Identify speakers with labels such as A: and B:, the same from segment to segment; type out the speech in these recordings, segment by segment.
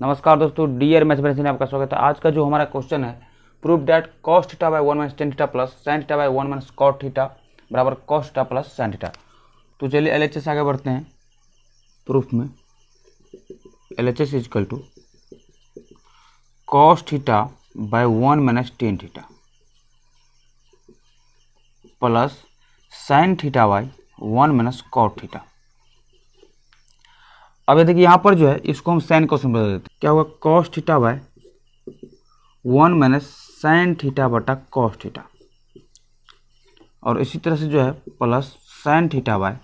A: नमस्कार दोस्तों, dear mathematics में आपका स्वागत है। आज का जो हमारा क्वेश्चन है, prove that cos theta by 1 minus tan theta plus sine theta by 1 minus cot theta बराबर cos theta plus sine theta. तो चलिए LHS आगे बढ़ते हैं। प्रूफ में LHS is equal to cos theta by 1 minus tan theta plus sine theta by 1 minus cot theta. अब ये देखिए यहाँ पर जो है इसको हम साइन क्वेश्चन बदल देते हैं। क्या होगा? cos theta by 1 minus sine theta बटा cos थीटा, और इसी तरह से जो है plus sine theta by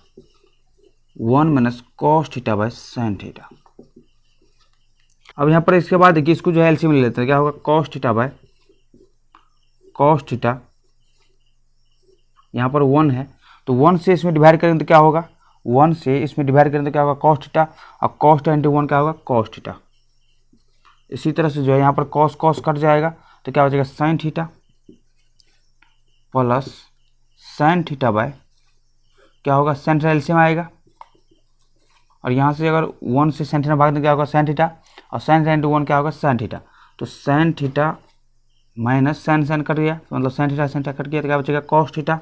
A: 1 minus cos theta by sine theta. अब यहाँ पर इसके बाद देखिए इसको जो है एलसीएम ले लेते हैं। क्या होगा? cos theta bye cos theta, यहाँ पर 1 है तो 1 से इसमें डिवाइड करेंगे तो क्या होगा? 1 से इसमें डिवाइड करें तो क्या होगा? cos थीटा, और cos थीटा इंटू 1 क्या होगा? cos theta. इसी तरह से जो है यहाँ पर cos cos कट जाएगा तो क्या हो जाएगा? sin theta plus sin theta by क्या होगा? sin थीटा एलसीएम आएगा, और यहाँ से अगर 1 से sin थीटा भाग दें क्या होगा? sin थीटा, और sin थीटा इंटू 1 क्या होगा? sin theta. तो sin theta minus sin cut गया, तो मतलब sin थीटा कट गया तो क्या बचेगा? cos theta.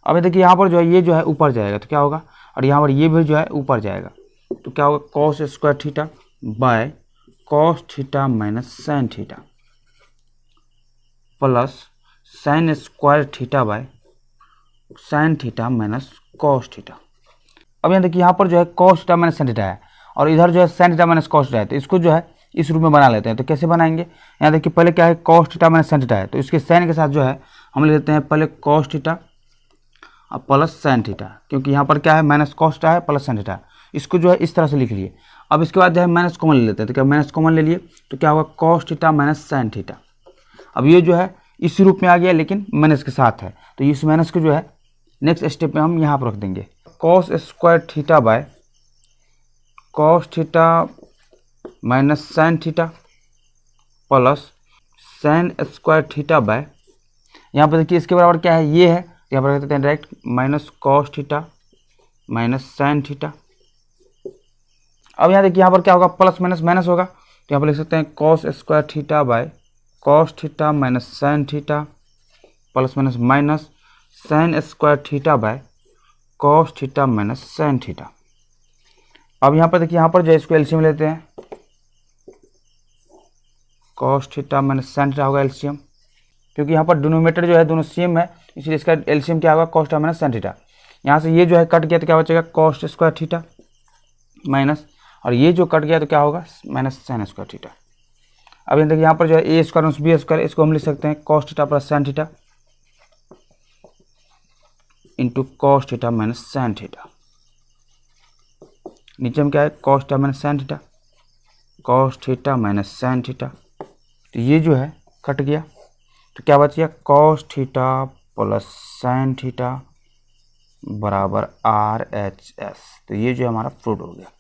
A: अब देखिए यहाँ पर जो है ये जो है ऊपर जाएगा तो क्या होगा? और यहाँ पर ये भी जो है ऊपर जाएगा तो क्या होगा? cos square theta by cos theta minus sine theta plus sine square theta by sine theta minus cos theta. अब यहाँ देखिए यहाँ पर जो है cos theta minus sine theta है, और इधर जो है sine theta minus cos theta है, तो इसको जो है इस रूप में बना लेते हैं। तो कैसे बनाएंगे? यहाँ देखिए पहले क्या है? cos theta minus sine theta है, तो इसके साइन के साथ जो है हम ले लेते हैं पहले cos थीटा और प्लस साइन थीटा, क्योंकि यहाँ पर क्या है? माइनस cos थीटा है प्लस साइन थीटा। इसको जो है इस तरह से लिख लिए। अब इसके बाद जो है माइनस कॉमन ले लेते हैं, तो क्या माइनस कॉमन ले लिए तो क्या होगा? cos theta minus sine theta. अब ये जो है इस रूप में आ गया लेकिन माइनस के साथ है, तो इस माइनस को जो है नेक्स्ट स्टेप में हम यहाँ पर रख देंगे। cos square theta by cos theta minus sine theta plus sine square theta by, यहाँ पर देखिए इसके बराबर क्या है? ये है, यहाँ पर कहते हैं direct minus cos theta minus sine theta. अब यहाँ देखिए यहाँ पर क्या होगा? प्लस माइनस माइनस होगा, तो यहाँ पर लिख सकते हैं cos square theta by cos theta minus sine theta plus minus minus sine square theta by cos theta minus sine theta. अब यहाँ पर देखिए यहाँ पर जो है इसको एलसीएम लेते हैं। cos theta minus sine theta होगा एलसीएम, क्योंकि यहाँ पर डिनोमिनेटर जो है दोनों सेम है, इसलिए इसका एलसीएम क्या होगा? cos theta minus sine theta. यहाँ से ये जो है कट गया तो क्या बचेगा? cos स्क्वायर थीटा माइनस, और ये जो कट गया तो क्या होगा? Minus sine square theta. अब ये देखिए यहाँ पर जो है ए स्क्वायर माइनस बी स्क्वायर, इसको हम लिख सकते हैं cos theta plus sine theta into cos theta minus sine theta. नीचे में क्या है? cos theta minus sine theta, cos theta minus sign theta. तो ये जो है कट गया तो क्या बच गया? cos theta plus sine theta बराबर RHS। तो ये जो हमारा प्रूव हो गया।